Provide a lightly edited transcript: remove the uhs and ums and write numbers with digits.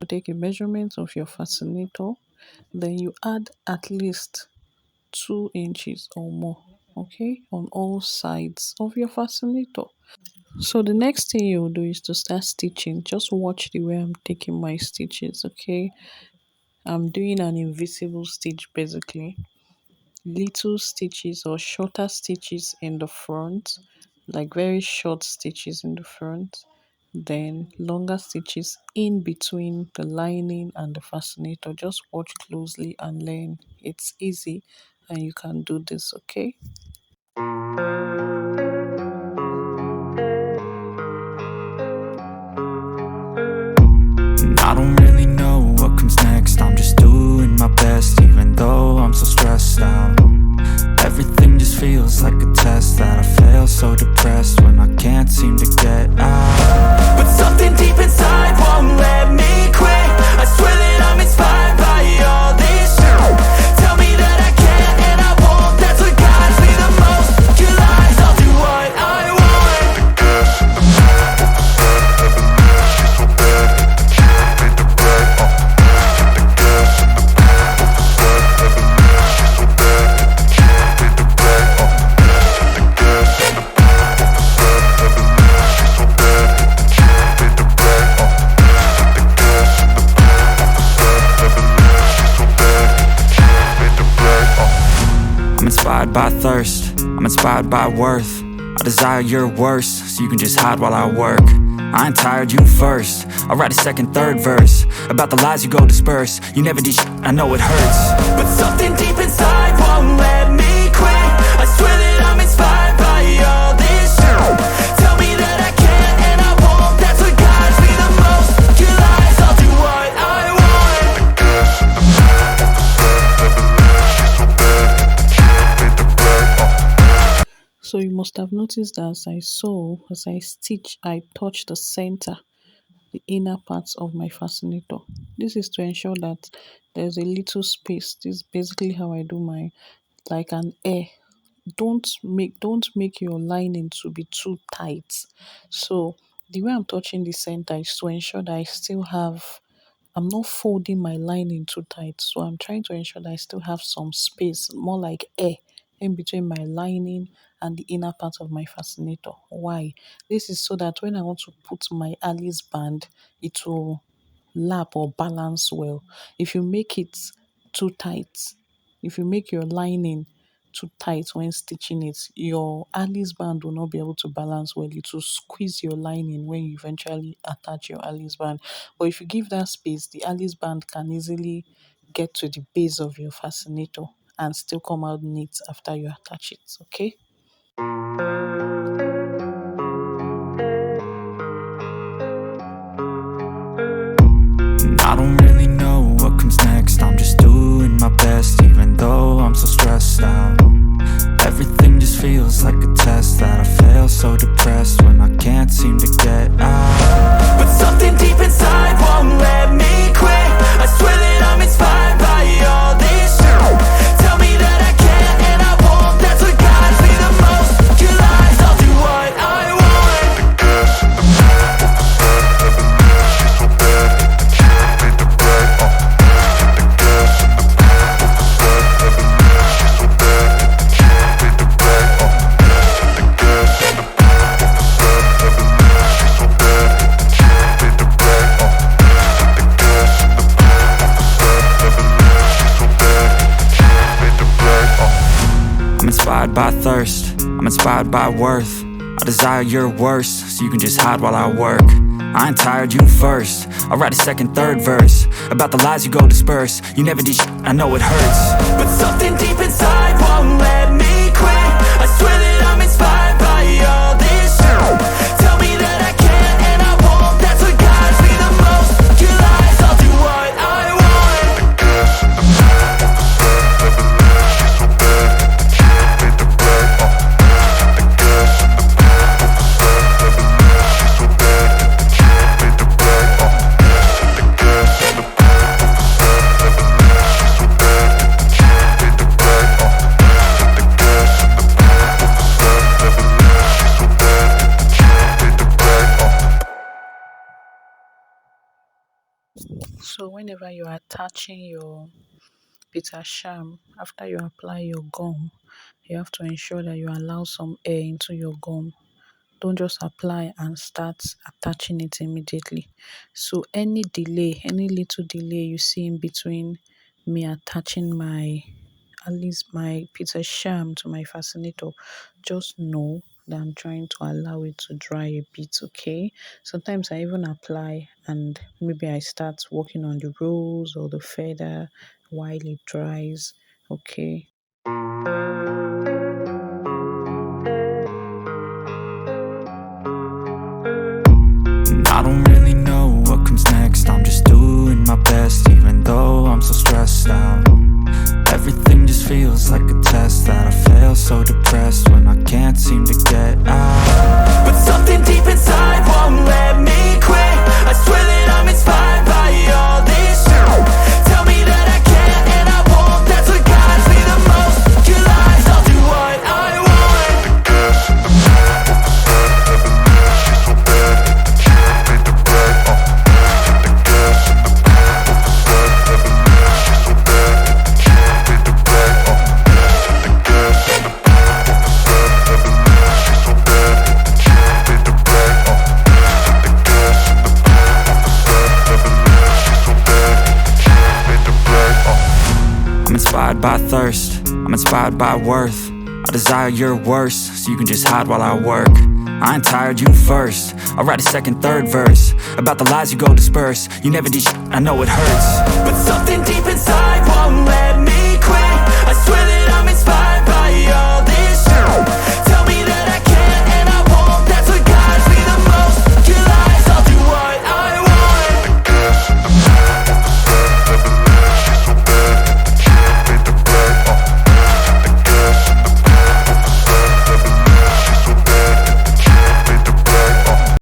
to take a measurement of your fascinator, then you add at least 2 inches or more, okay, on all sides of your fascinator. So the next thing you'll do is to start stitching. Just watch the way I'm taking my stitches, okay? I'm doing an invisible stitch basically. Little stitches or shorter stitches in the front, like very short stitches in the front, then longer stitches in between the lining and the fascinator. Just watch closely and learn. It's easy and you can do this, okay? I don't really know what comes next. I'm just doing my best, even though I'm so stressed out. Everything just feels like a test that I fail, so depressed when I can't seem to get out. But something deep inside won't let me quit. I swear that I'm inspired by all this shit. Tell me that I can't and I won't. That's what guides me the most. Your lies, I'll do what I want. I'm inspired by thirst, I'm inspired by worth. I desire your worst, so you can just hide while I work. I ain't tired, you first. I'll write a second, third verse about the lies you go disperse. You never did shit, I know it hurts. But something deep inside won't let me quit. I swear that I'm inspired by all this shit. Tell me that I can't and I won't. That's what guides me the most. Your lies, I'll do what I want. So you must have noticed that as I stitch, I touch the center, the inner parts of my fascinator. This is to ensure that there's a little space. This is basically how I do my, like an air. Don't make your lining to be too tight. So the way I'm touching the center is to ensure that I still have, I'm not folding my lining too tight. So I'm trying to ensure that I still have some space, more like air, in between my lining and the inner part of my fascinator. Why? This is so that when I want to put my Alice band, it will lap or balance well. If you make it too tight, if you make your lining too tight when stitching it, your Alice band will not be able to balance well. It will squeeze your lining when you eventually attach your Alice band. But if you give that space, the Alice band can easily get to the base of your fascinator and still come out neat after you attach it. Okay? I don't really know what comes next. I'm just doing my best, even though I'm so stressed out. Everything just feels like a test that I fail, so depressed when I can't seem to get out. But something deep inside won't let me quit. I swear that I'm inspired by all this shit. Tell me that I can't and I won't. That's what guides me the most. Your lies, I'll do what I want. I'm inspired by thirst, I'm inspired by worth. I desire your worst, so you can just hide while I work. I ain't tired, you first. I'll write a second, third verse about the lies you go disperse. You never did shit, I know it hurts. But something deep inside won't let me quit. I swear that I'm inspired by all this shit. Tell me that I can't and I won't. That's what guides me the most. Your lies, I'll do what I want. So whenever you are attaching your bitter sham, after you apply your gum, you have to ensure that you allow some air into your gum. Don't just apply and start attaching it immediately. So any delay, any little delay you see in between me attaching my, at least my pizza sham to my fascinator, just know that I'm trying to allow it to dry a bit, okay? Sometimes I even apply and maybe I start working on the rose or the feather while it dries, okay? And I don't really know what comes next. I'm just doing my best, even though I'm so stressed out. Everything just feels like a test that I fail, so depressed when I can't seem to get out. But something deep inside won't let me quit. I swear that I'm inspired by all this shit. Tell me that I can't and I won't. That's what guides me the most. Your lies, I'll do what I want. I'm inspired by thirst, I'm inspired by worth. I desire your worst, so you can just hide while I work. I ain't tired, you first. I'll write a second, third verse about the lies you go disperse. You never did shit, I know it hurts. But something deep inside won't let me